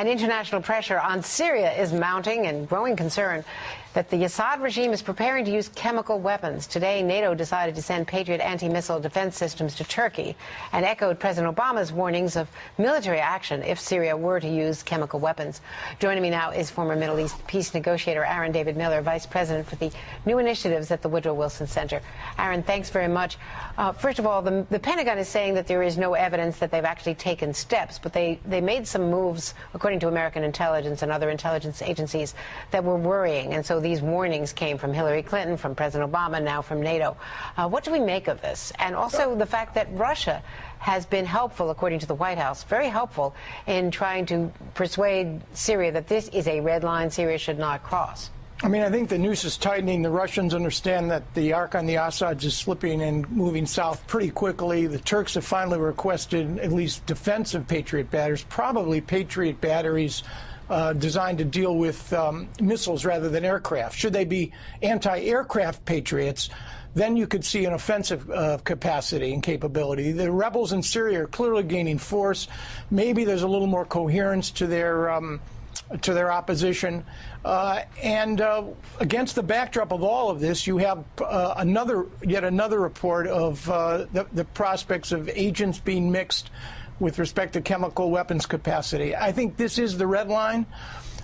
And international pressure on Syria is mounting, and growing concern that the Assad regime is preparing to use chemical weapons. Today, NATO decided to send Patriot anti-missile defense systems to Turkey and echoed President Obama's warnings of military action if Syria were to use chemical weapons. Joining me now is former Middle East peace negotiator Aaron David Miller, Vice President for the New Initiatives at the Woodrow Wilson Center. Aaron, thanks very much. First of all, the Pentagon is saying that there is no evidence that they've actually taken steps, but they made some moves, according to American intelligence and other intelligence agencies, that were worrying. And so these warnings came from Hillary Clinton, from President Obama, now from NATO. What do we make of this? And also the fact that Russia has been helpful, according to the White House, very helpful in trying to persuade Syria that this is a red line Syria should not cross. I mean, I think the noose is tightening. The Russians understand that the arc on the Assads is slipping and moving south pretty quickly. The Turks have finally requested at least defensive Patriot batteries, probably Patriot batteries designed to deal with missiles rather than aircraft. Should they be anti-aircraft Patriots, then you could see an offensive capacity and capability. The rebels in Syria are clearly gaining force. Maybe there's a little more coherence to their opposition. Against the backdrop of all of this, you have yet another report of the prospects of agents being mixed with respect to chemical weapons capacity. I think this is the red line.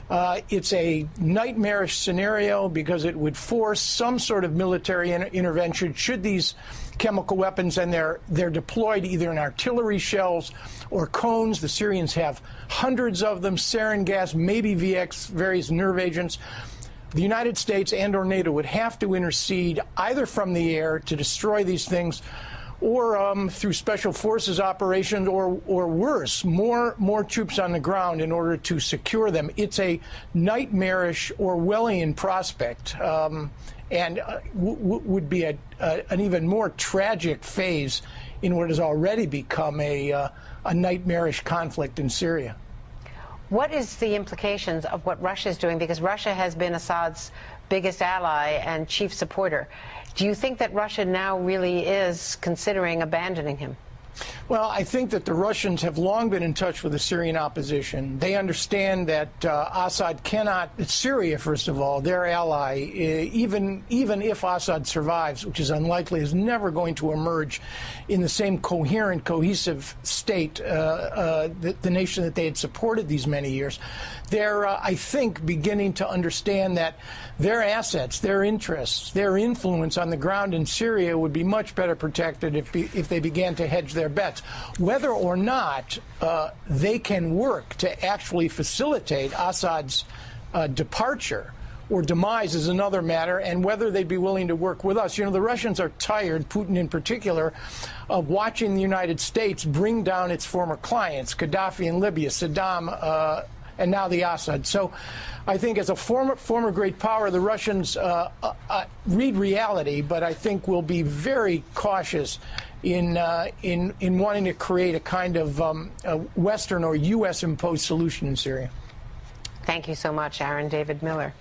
It's a nightmarish scenario because it would force some sort of military intervention should these chemical weapons, and they're deployed either in artillery shells or cones. The Syrians have hundreds of them, sarin gas, maybe VX, various nerve agents. The United States and or NATO would have to intercede either from the air to destroy these things, or through special forces operations, or worse, more troops on the ground in order to secure them. It's a nightmarish Orwellian prospect, and would be an even more tragic phase in what has already become a nightmarish conflict in Syria. What is the implications of what Russia is doing? Because Russia has been Assad's biggest ally and chief supporter. Do you think that Russia now really is considering abandoning him? Well, I think that the Russians have long been in touch with the Syrian opposition. They understand that Assad cannot, Syria, first of all, their ally, even if Assad survives, which is unlikely, is never going to emerge in the same coherent, cohesive state, the nation that they had supported these many years. They're, I think, beginning to understand that their assets, their interests, their influence on the ground in Syria would be much better protected if they began to hedge their bets. Whether or not they can work to actually facilitate Assad's departure or demise is another matter, and whether they'd be willing to work with us. You know, the Russians are tired, Putin in particular, of watching the United States bring down its former clients, Gaddafi in Libya, Saddam, and now the Assad. So I think as a former great power, the Russians read reality, but I think will be very cautious in wanting to create a kind of a Western or U.S. imposed solution in Syria. Thank you so much, Aaron David Miller.